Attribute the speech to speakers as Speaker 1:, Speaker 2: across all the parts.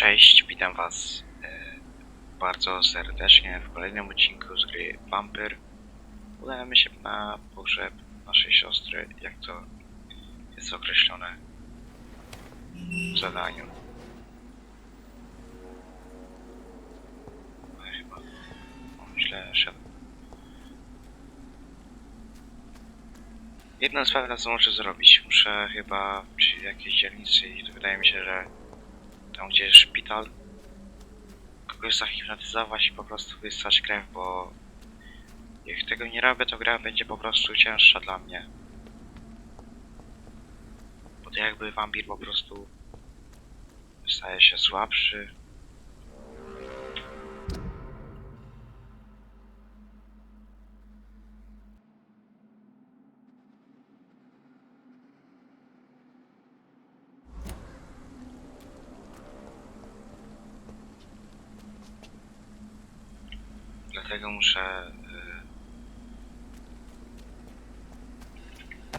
Speaker 1: Cześć, witam was bardzo serdecznie w kolejnym odcinku z gry Vampyr. Udajemy się na pogrzeb naszej siostry, jak to jest określone w zadaniu. No, chyba źle szedł. Jedna sprawa, co muszę zrobić. Muszę chyba przy jakiejś dzielnicy i wydaje mi się, że tam gdzie jest szpital, kogoś zahipnotyzować i po prostu wysłać krew, bo jak tego nie robię, to gra będzie po prostu cięższa dla mnie. Bo to jakby wampir po prostu staje się słabszy. Dlatego muszę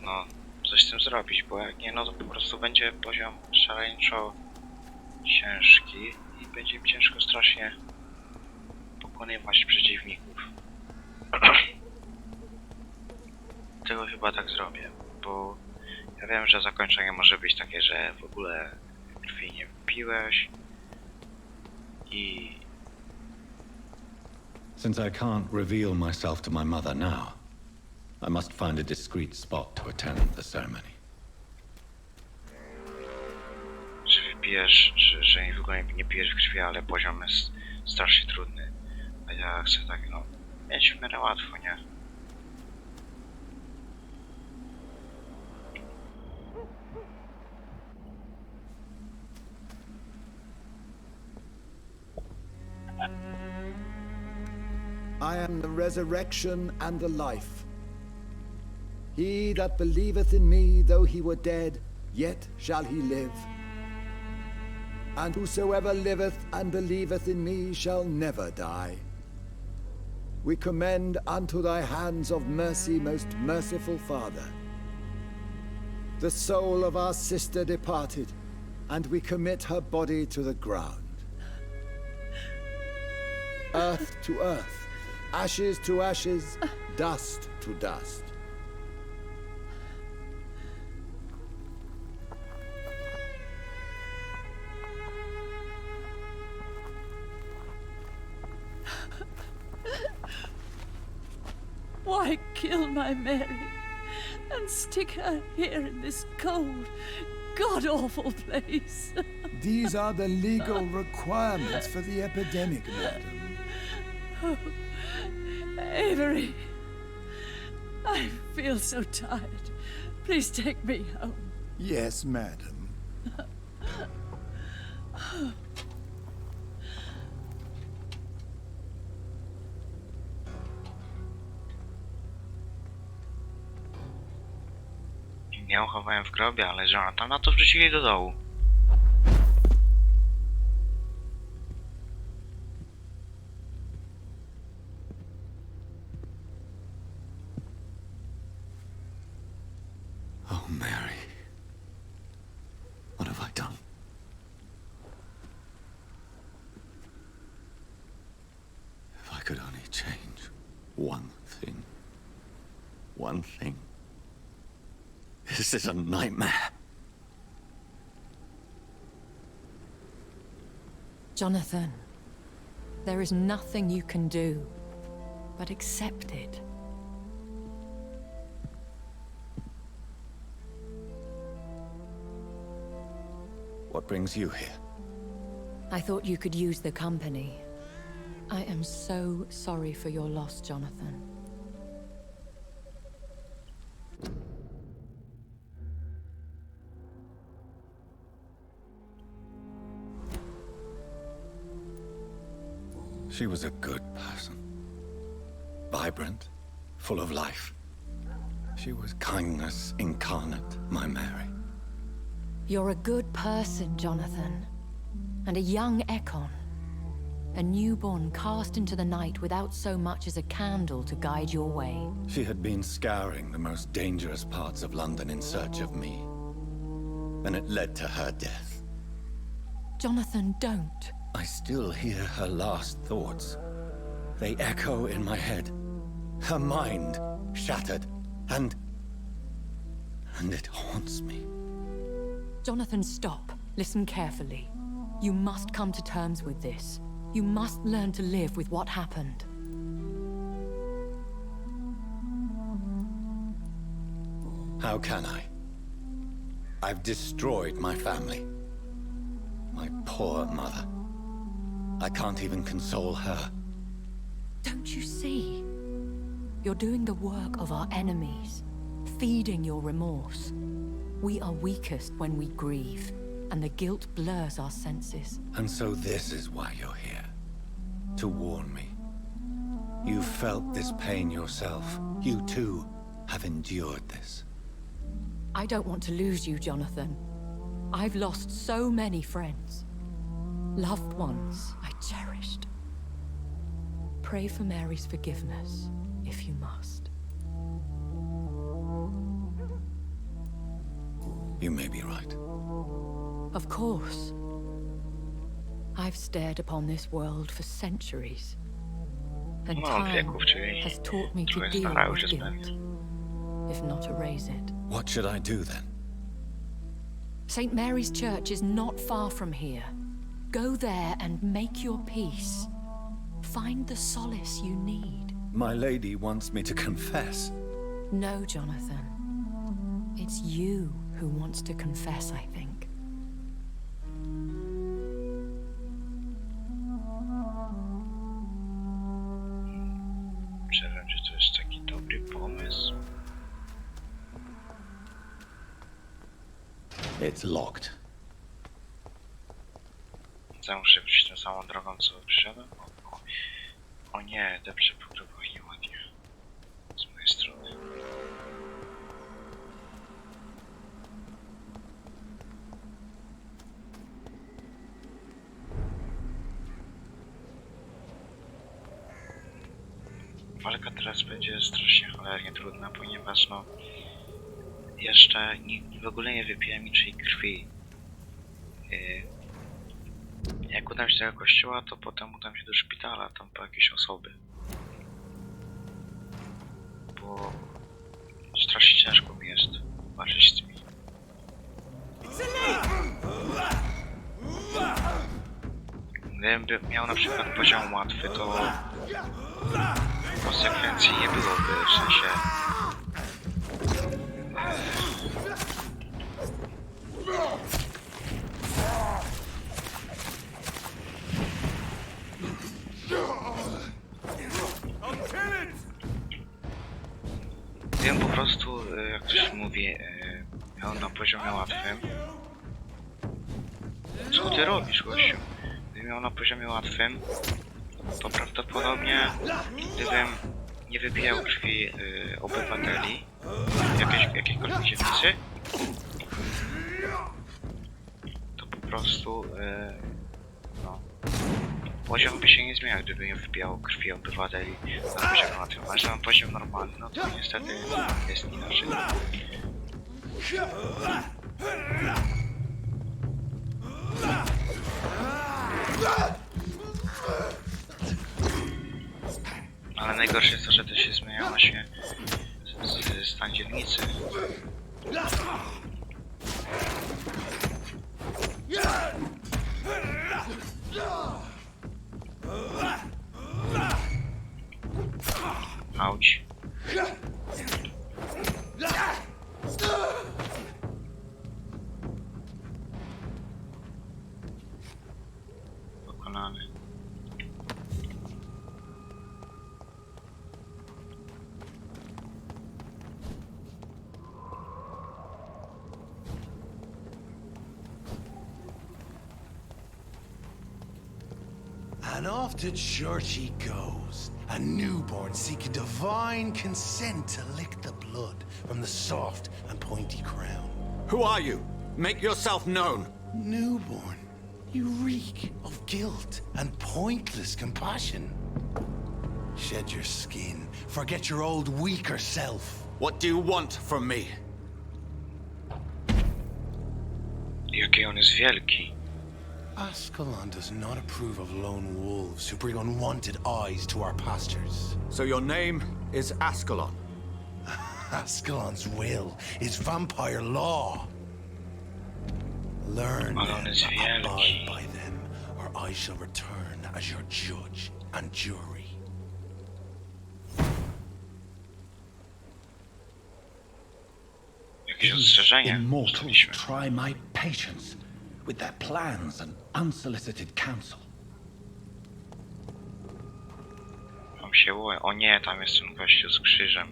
Speaker 1: no coś z tym zrobić, bo jak nie, no to po prostu będzie poziom szaleńczo ciężki i będzie mi ciężko strasznie pokonywać przeciwników. Tego chyba tak zrobię, bo ja wiem, że zakończenie może być takie, że w ogóle krwi nie piłeś i
Speaker 2: Since I can't reveal myself to my mother now, I must find a discreet spot to attend the ceremony.
Speaker 1: że wypijesz, że w ogóle nie pijesz krwi, ale poziom jest strasznie trudny. A ja chcę tak, no, mieć w miarę łatwo, nie?
Speaker 3: I am the resurrection and the life. He that believeth in me, though he were dead, yet shall he live. And whosoever liveth and believeth in me shall never die. We commend unto thy hands of mercy, most merciful Father, the soul of our sister departed, and we commit her body to the ground. Earth to earth, ashes to ashes, dust to dust.
Speaker 4: Why kill my Mary and stick her here in this cold, god-awful place?
Speaker 3: These are the legal requirements for the epidemic, madam.
Speaker 4: Oh, Avery, I feel so tired. Please take me home.
Speaker 3: Yes, madam.
Speaker 1: Ja ją chowałem w grobie, ale Jonathana to wrzucili do dołu.
Speaker 2: Oh, Mary. What have I done? If I could only change one thing. One thing. This is a nightmare.
Speaker 5: Jonathan, there is nothing you can do but accept it.
Speaker 2: What brings you here?
Speaker 5: I thought you could use the company. I am so sorry for your loss, Jonathan.
Speaker 2: She was a good person. Vibrant, full of life. She was kindness incarnate, my Mary.
Speaker 5: You're a good person, Jonathan. And a young Ekon. A newborn cast into the night without so much as a candle to guide your way.
Speaker 2: She had been scouring the most dangerous parts of London in search of me. And it led to her death.
Speaker 5: Jonathan, don't.
Speaker 2: I still hear her last thoughts. They echo in my head. Her mind shattered, and it haunts me.
Speaker 5: Jonathan, stop. Listen carefully. You must come to terms with this. You must learn to live with what happened.
Speaker 2: How can I? I've destroyed my family. My poor mother. I can't even console her.
Speaker 5: Don't you see? You're doing the work of our enemies, feeding your remorse. We are weakest when we grieve, and the guilt blurs our senses.
Speaker 2: And so this is why you're here. To warn me. You've felt this pain yourself. You too have endured this.
Speaker 5: I don't want to lose you, Jonathan. I've lost so many friends. Loved ones I cherished. Pray for Mary's forgiveness, if you must.
Speaker 2: You may be right.
Speaker 5: Of course. I've stared upon this world for centuries. And
Speaker 1: No,
Speaker 5: time
Speaker 1: wieków, czyli
Speaker 5: has taught me to
Speaker 1: trochę
Speaker 5: deal
Speaker 1: starał
Speaker 5: with
Speaker 1: się
Speaker 5: guilt,
Speaker 1: spełnić.
Speaker 5: if not erase it.
Speaker 2: What should I do then?
Speaker 5: St. Mary's Church is not far from here. Go there and make your peace. Find the solace you need.
Speaker 2: My lady wants me to confess.
Speaker 5: No, Jonathan. It's you who wants to confess, I think.
Speaker 1: Nie wiem, czy to jest taki dobry pomysł.
Speaker 2: It's locked.
Speaker 1: Ja muszę wrócić tą samą drogą, co przyszedłem. O nie, dobrze pogrzebowi nieładnie. Z mojej strony. Walka teraz będzie strasznie cholernie trudna, ponieważ no jeszcze w ogóle nie wypiłem niczyjej krwi. Jak udam się do tego kościoła, to potem udam się do szpitala, tam po jakieś osoby. Bo strasznie ciężko mi jest walczyć z tymi. Gdybym miał na przykład poziom łatwy, to konsekwencji nie byłoby, w sensie... Gdybym po prostu, jak ktoś mówi, miał na poziomie łatwym... Co ty robisz, gościu? Gdybym miał na poziomie łatwym, to prawdopodobnie, gdybym nie wypijał krwi obywateli jakiejkolwiek dzielnicy, to po prostu no, poziom by się nie zmieniał, gdybym nie wypijał krwi obywateli na poziomie łatwym. A że mam poziom normalny, no to niestety jest inaczej. Ale najgorsze jest to, że to się zmienia właśnie stan dzielnicy. Auć. Pokonany.
Speaker 6: And off to church he goes, a newborn seeking divine consent to lick the blood from the soft and pointy crown.
Speaker 2: Who are you? Make yourself known.
Speaker 6: Newborn, you reek of guilt and pointless compassion. Shed your skin, forget your old weaker self.
Speaker 2: What do you want from me?
Speaker 1: Jaki on jest wielki.
Speaker 6: Ascalon does not approve of lone wolves who bring unwanted eyes to our pastures.
Speaker 2: So your name is Ascalon?
Speaker 6: Ascalon's will is vampire law. Learn
Speaker 1: Ale on
Speaker 6: and
Speaker 1: jest
Speaker 6: abide
Speaker 1: wielki.
Speaker 6: by them, or I shall return as your judge and jury.
Speaker 1: Jakieś ostrzeżenie
Speaker 2: Immortals
Speaker 1: dostaliśmy.
Speaker 2: try my patience with their plans and unsolicited counsel.
Speaker 1: Tam się o nie, tam jest ten gościu z krzyżem.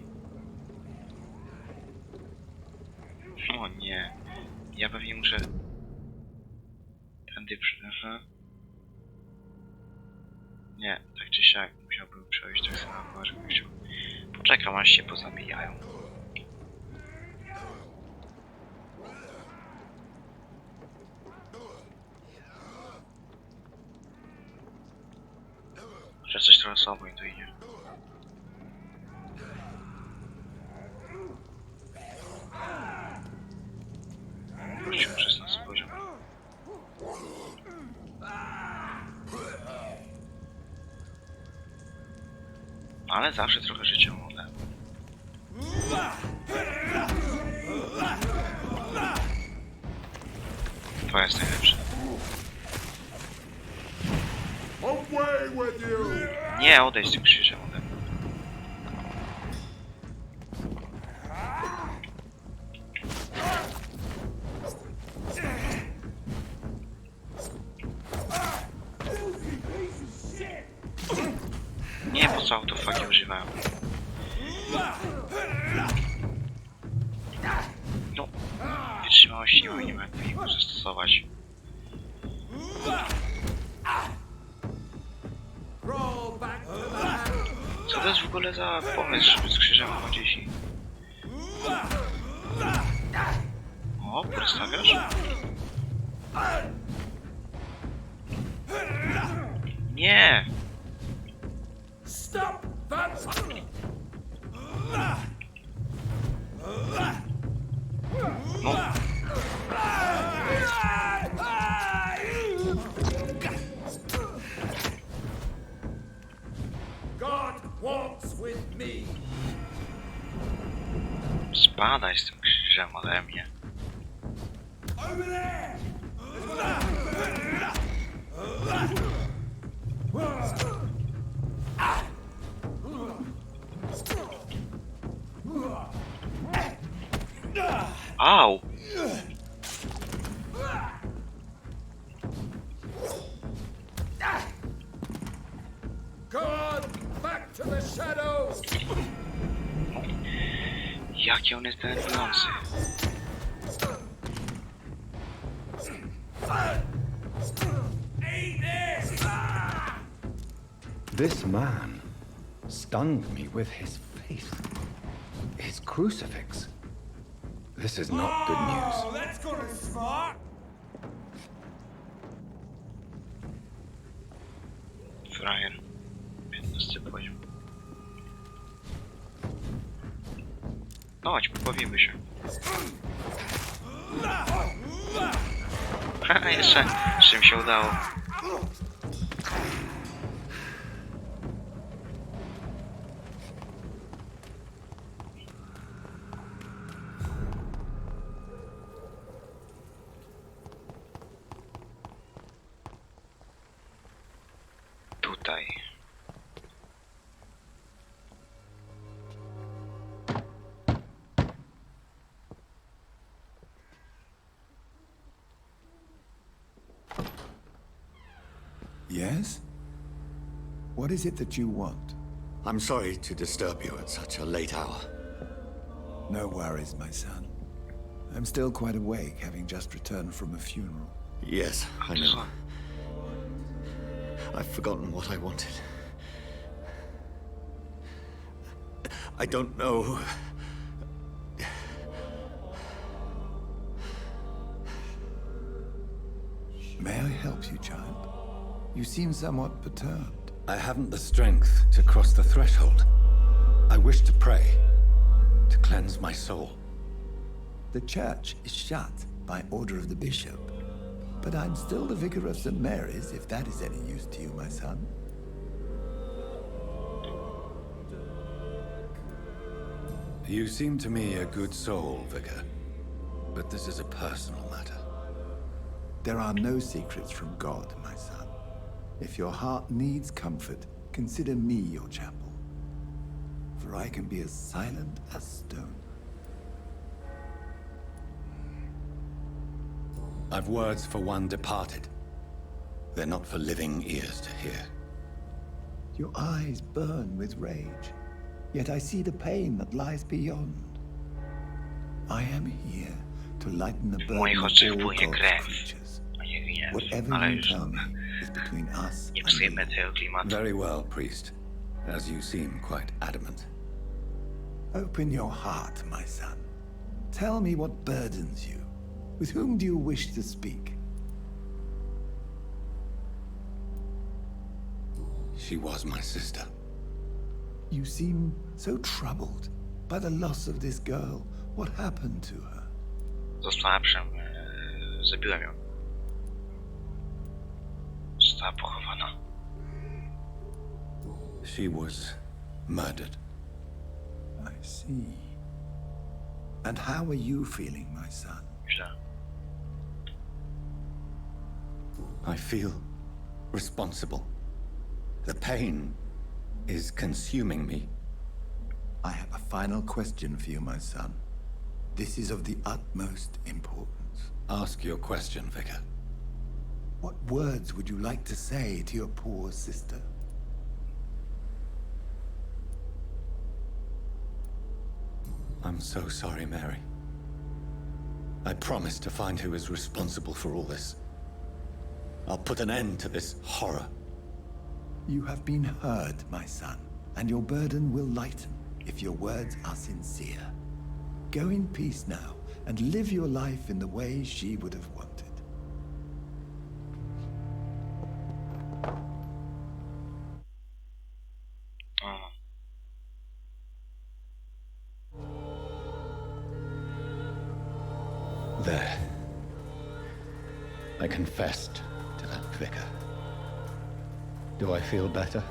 Speaker 1: O nie. Ja pewnie muszę... Tędy aha. Nie, tak czy siak musiałbym przejść tak samo jak gościu. Poczekam aż się pozabijają. Że coś trochę słabo im to idzie. Wrócił przez nas poziom. Ale zawsze trochę życia młode. To jest najlepsze. Nie, odejdź z tym krzyżem ode mnie. Nie, po co autofagi używają? No, wytrzymałości nie mam jak jego zastosować. Co to jest w ogóle za pomysł, żeby z krzyżem chodzić i... O, przedstawiasz? Nie!
Speaker 6: Stop that!
Speaker 1: No.
Speaker 6: God walks with me.
Speaker 1: Spadaj z tym krzyżem ode mnie.
Speaker 6: Over there.
Speaker 1: Au!
Speaker 6: God, back to the shadows.
Speaker 1: Jaki on jest denerwujący.
Speaker 2: This man stunned me with his face. His crucifix. This is not good news.
Speaker 6: Let's go to smart.
Speaker 1: Frajer. 15 poziom. No chodź, pobawimy się. Haha, jeszcze czym się udało. Tutaj.
Speaker 3: Yes? What is it that you want?
Speaker 2: I'm sorry to disturb you at such a late hour.
Speaker 3: No worries, my son. I'm still quite awake, having just returned from a funeral.
Speaker 2: Yes, I know. I've forgotten what I wanted. I don't know.
Speaker 3: May I help you, child? You seem somewhat perturbed.
Speaker 2: I haven't the strength to cross the threshold. I wish to pray, to cleanse my soul.
Speaker 3: The church is shut by order of the bishop. but I'm still the vicar of St. Mary's, if that is any use to you, my son.
Speaker 2: You seem to me a good soul, Vicar. But this is a personal matter.
Speaker 3: There are no secrets from God, my son. If your heart needs comfort, consider me your chapel. For I can be as silent as stone.
Speaker 2: I've words for one departed. They're not for living ears to hear.
Speaker 3: Your eyes burn with rage, yet I see the pain that lies beyond. I am here to lighten the
Speaker 1: W
Speaker 3: burden
Speaker 1: moich
Speaker 3: of
Speaker 1: oczach
Speaker 3: all
Speaker 1: płynie
Speaker 3: God's
Speaker 1: krew,
Speaker 3: creatures.
Speaker 1: a nie gniew.
Speaker 3: Whatever
Speaker 1: Ale
Speaker 3: you
Speaker 1: już
Speaker 3: tell me is between us
Speaker 1: nie
Speaker 3: and
Speaker 1: psujmy
Speaker 3: the
Speaker 1: tego klimatu.
Speaker 2: Very well, priest. As you seem quite adamant.
Speaker 3: Open your heart, my son. Tell me what burdens you. With whom do you wish to speak?
Speaker 2: She was my sister.
Speaker 3: You seem so troubled by the loss of this girl. What happened to her?
Speaker 1: Została zabiłem ją. Została pochowana.
Speaker 2: She was murdered.
Speaker 3: I see. And how are you feeling, my son?
Speaker 1: Źle.
Speaker 2: I feel responsible. The pain is consuming me.
Speaker 3: I have a final question for you, my son. This is of the utmost importance.
Speaker 2: Ask your question, Vicar.
Speaker 3: What words would you like to say to your poor sister?
Speaker 2: I'm so sorry, Mary. I promise to find who is responsible for all this. I'll put an end to this horror.
Speaker 3: You have been heard, my son, and your burden will lighten if your words are sincere. Go in peace now, and live your life in the way she would have wanted.
Speaker 1: O,
Speaker 2: There. I confessed to that vicar. Do I feel better?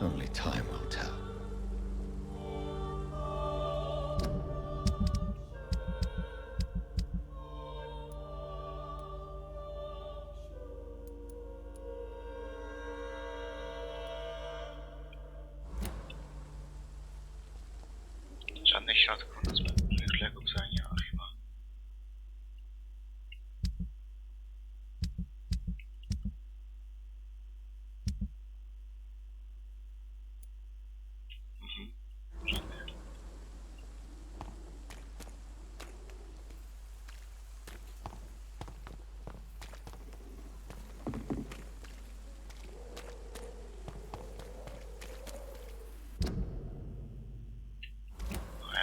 Speaker 2: Only time will tell.
Speaker 1: żadnych środków na zmęczenie leków nie ma chyba. Żadnych.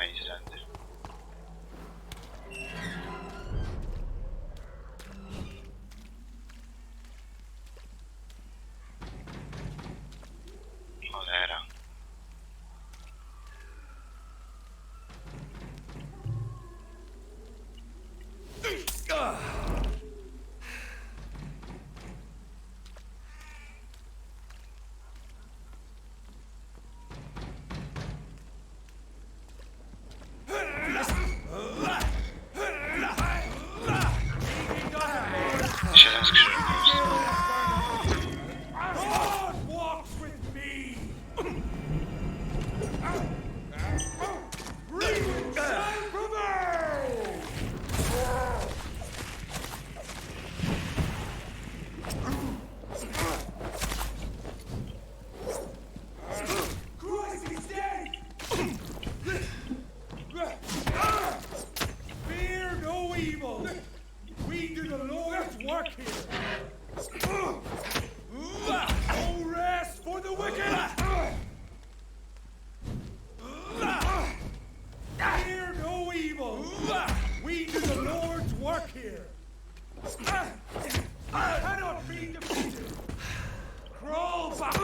Speaker 1: Ej, zędy. Cholera. Siedem skrzyżów jest.
Speaker 6: God walks with me. Reach shall prevail. Christ is dead. Fear no evil. We do the Lord's work here. No rest for the wicked. Fear no evil. We do the Lord's work here. I cannot be defeated. Crawl back.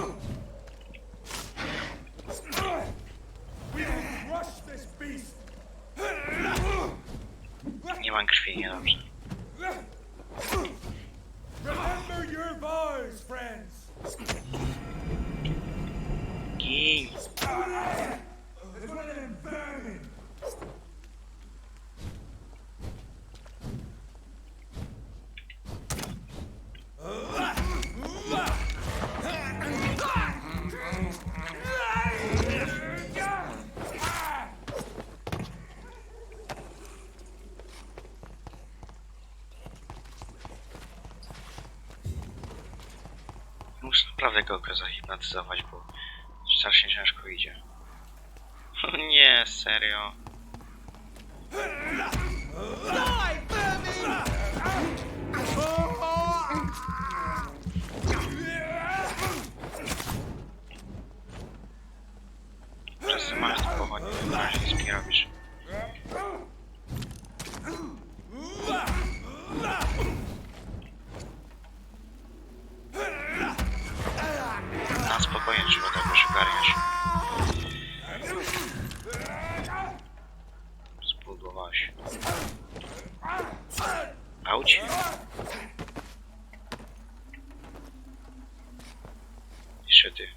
Speaker 6: We will crush this beast.
Speaker 1: Nie mam krwi, niedobrze.
Speaker 6: friends.
Speaker 1: Gin!
Speaker 6: There's one of them vermin.
Speaker 1: Muszę naprawdę go zahipnotyzować, bo strasznie ciężko idzie. Nie, serio. Wszyscy mają to pochodnie, na razie nic mi nie robisz. Na spokojnie trzeba to jakoś ogarniać. Zbudowałeś. Auć. Jeszcze ty.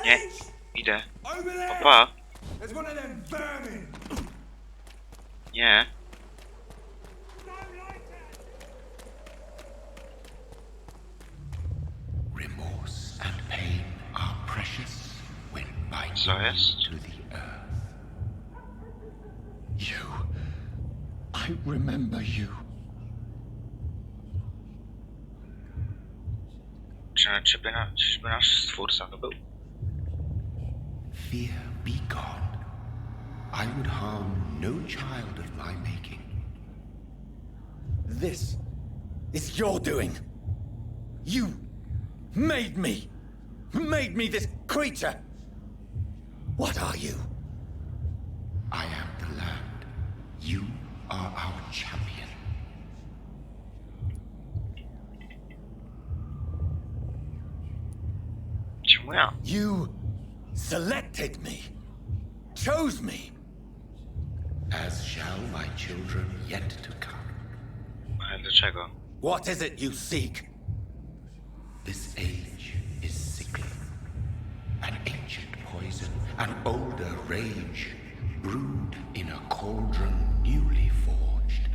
Speaker 1: Nie, idę.
Speaker 6: Over there.
Speaker 1: Opa,
Speaker 6: There's one of them vermin.
Speaker 1: nie.
Speaker 2: Remorse and pain are precious when
Speaker 1: Co
Speaker 2: binding
Speaker 1: jest?
Speaker 2: to the earth. You. I remember you.
Speaker 1: Czyżby nasz stwórca to był?
Speaker 2: Fear be gone. I would harm no child of my making. This is your doing. You made me. Made me this creature. What are you? I am the land. You are our champion.
Speaker 1: Czemu ja?
Speaker 2: You selected me, chose me, as shall my children yet to come.
Speaker 1: Ale dlaczego?
Speaker 2: What is it you seek? This age is sickly. An ancient poison, an older rage, brewed in a cauldron newly forged.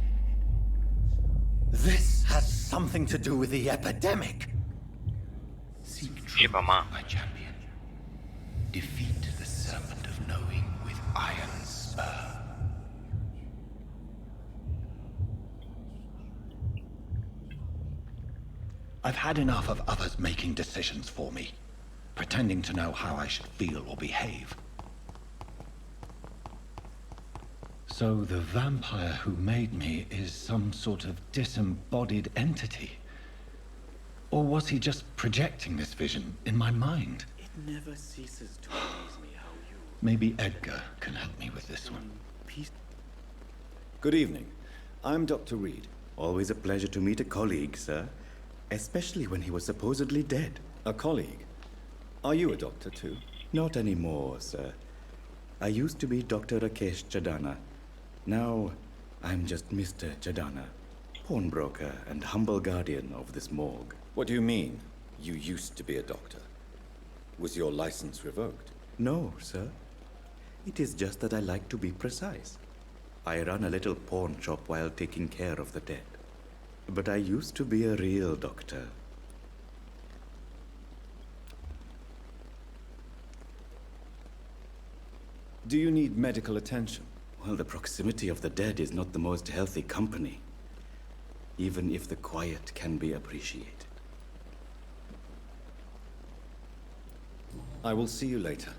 Speaker 2: This has something to do with the epidemic. Seek truth,
Speaker 1: Chyba ma.
Speaker 2: my champion. Defeat the serpent of knowing with iron spur. I've had enough of others making decisions for me, pretending to know how I should feel or behave. So the vampire who made me is some sort of disembodied entity? Or was he just projecting this vision in my mind?
Speaker 7: It never ceases to amaze me how you
Speaker 2: Maybe Edgar can help me with this one.
Speaker 7: peace.
Speaker 8: Good evening. I'm Dr. Reed. Always a pleasure to meet a colleague, sir. Especially when he was supposedly dead.
Speaker 3: A colleague? Are you a doctor too?
Speaker 8: Not anymore, sir. I used to be Dr. Rakesh Chadana. Now, I'm just Mr. Chadana, pawnbroker and humble guardian of this morgue.
Speaker 3: What do you mean, you used to be a doctor? Was your license revoked?
Speaker 8: No, sir. It is just that I like to be precise. I run a little pawn shop while taking care of the dead. But I used to be a real doctor.
Speaker 3: Do you need medical attention?
Speaker 8: Well, the proximity of the dead is not the most healthy company, even if the quiet can be appreciated.
Speaker 3: I will see you later.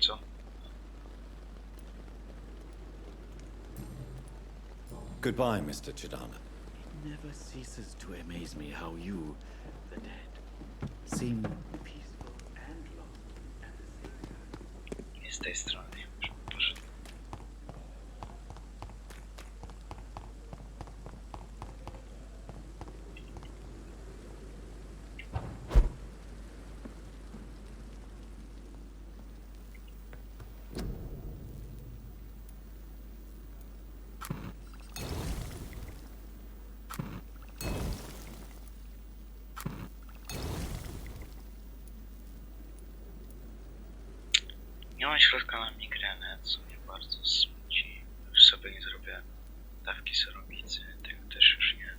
Speaker 1: Co?
Speaker 3: Goodbye, Mr. Chidana.
Speaker 7: It never ceases to amaze me how you, the dead, seem peaceful and lost.
Speaker 1: z tej strony. Proszę. Nie mam środka na migrenę, co mnie bardzo smuci. Już sobie nie zrobię dawki sorowicy, tego też już nie.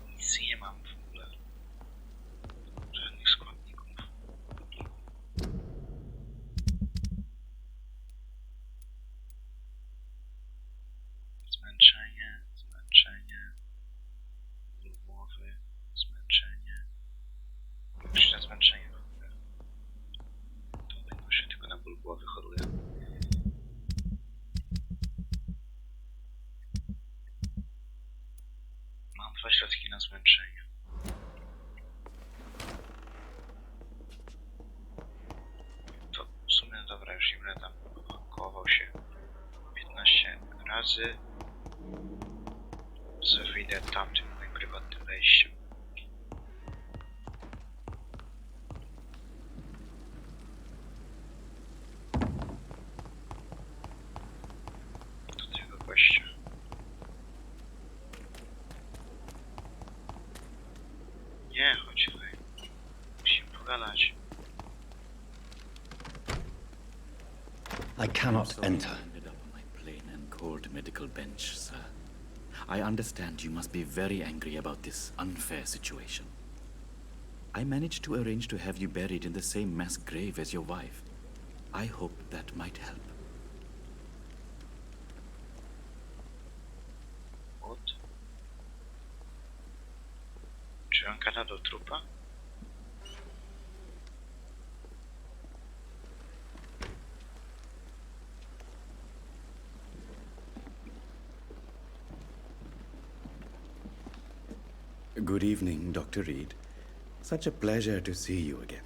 Speaker 1: Nic nie mam w ogóle. Żadnych składników. Zmęczenie, zmęczenie. Ból głowy, zmęczenie. Już na zmęczenie choruję. To tylko się tylko na ból głowy choruję. Mam 2 środki na zmęczenie. To w sumie dobra, już nie będę tam kołował się 15 razy. Wyjdę tamtym moim prywatnym wejściem. Do tego gościa. Nie, chodź tutaj. Musimy pogadać.
Speaker 2: I cannot
Speaker 7: Sorry
Speaker 2: enter.
Speaker 7: I ended up on my plain and cold medical bench, sir. I understand you must be very angry about this unfair situation. I managed to arrange to have you buried in the same mass grave as your wife. I hope that might help.
Speaker 1: What? Czy on gada do trupa?
Speaker 8: Good evening, Dr. Reed. Such a pleasure to see you again.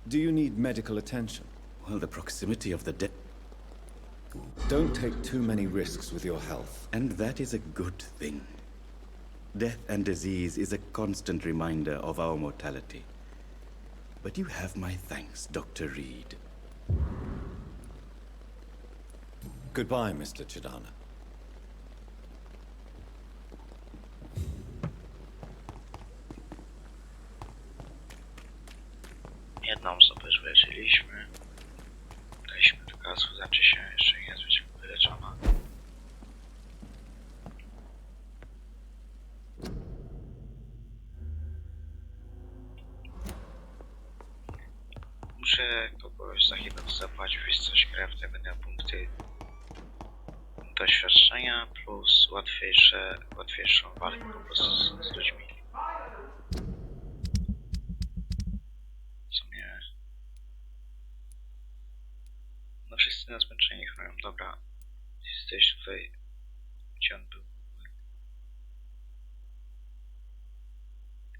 Speaker 3: Do you need medical attention?
Speaker 8: Well, the proximity of the dead.
Speaker 3: Don't take too many risks with your health.
Speaker 8: And that is a good thing. Death and disease is a constant reminder of our mortality. But you have my thanks, Dr. Reed.
Speaker 3: Goodbye, Mr. Chidana.
Speaker 1: Jedną osobę już wyleczyliśmy. Daliśmy do gazu, znaczy się jeszcze nie jest wyleczona. Muszę kogoś zahipnotyzować, wyscać krew, to będę miał punkty doświadczenia plus łatwiejszą walkę po prostu z ludźmi. Co mnie... No wszyscy na zmęczenie chroją. Dobra, jesteś tutaj... Gdzie on był?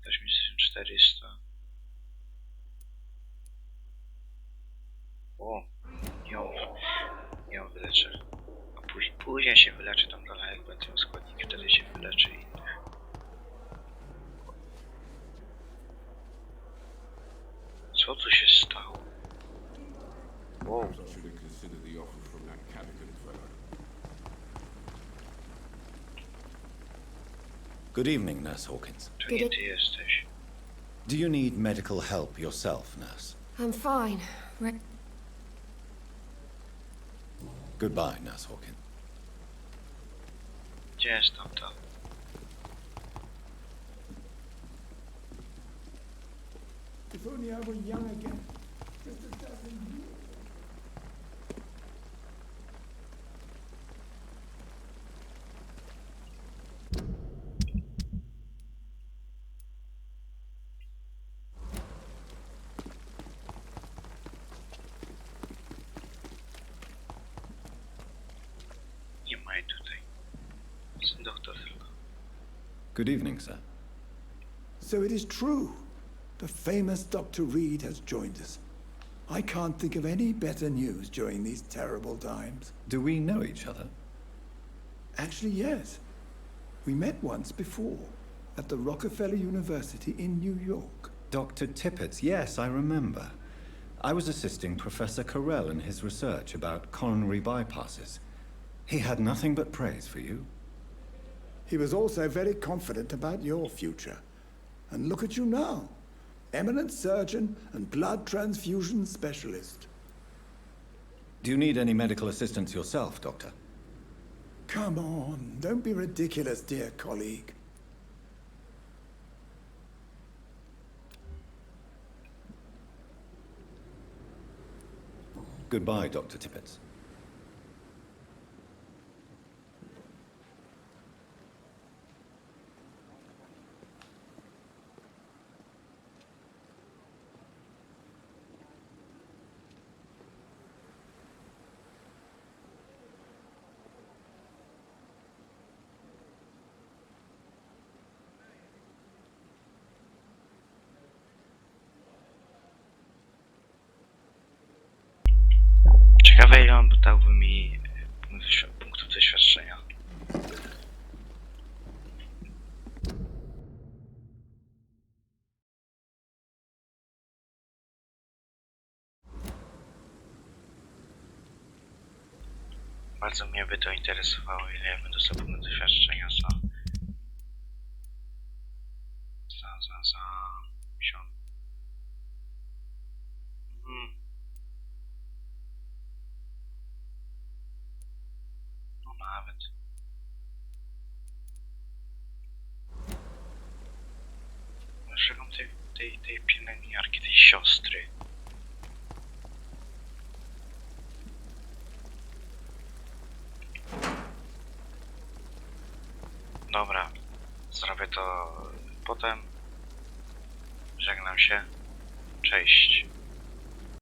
Speaker 1: Ktoś mi 1400. O, ją wyleczę. A później się wyleczy tam dalej, jak będę miał składniki, wtedy się wyleczy innych. Co tu się stało? Wow.
Speaker 3: Good evening, Nurse Hawkins.
Speaker 1: To nie ty jesteś.
Speaker 3: Do you need medical help yourself, Nurse?
Speaker 9: I'm fine.
Speaker 3: Goodbye, Nurse Hawkins.
Speaker 1: Gdzie jest tamta?
Speaker 3: If only I were young again. Just a dozen years.
Speaker 1: Nie ma jej tutaj. Jest doktor tylko.
Speaker 2: Good evening, sir.
Speaker 3: So it is true. The famous Dr. Reed has joined us. I can't think of any better news during these terrible times.
Speaker 2: Do we know each other?
Speaker 3: Actually, yes. We met once before, at the Rockefeller University in New York.
Speaker 2: Dr. Tippett, yes, I remember. I was assisting Professor Carell in his research about coronary bypasses. He had nothing but praise for you.
Speaker 3: He was also very confident about your future. And look at you now. Eminent surgeon and blood transfusion specialist.
Speaker 2: Do you need any medical assistance yourself, Doctor?
Speaker 3: Come on, don't be ridiculous, dear colleague.
Speaker 2: Goodbye, Dr. Tippett.
Speaker 1: Ciekawe, ile on dałby mi punktów doświadczenia. Bardzo mnie by to interesowało, ile ja będę sobie punktów doświadczenia za miesiąc. No nawet. Szukam tej pielęgniarki, tej siostry. Dobra, zrobię to potem. Żegnam się. Cześć.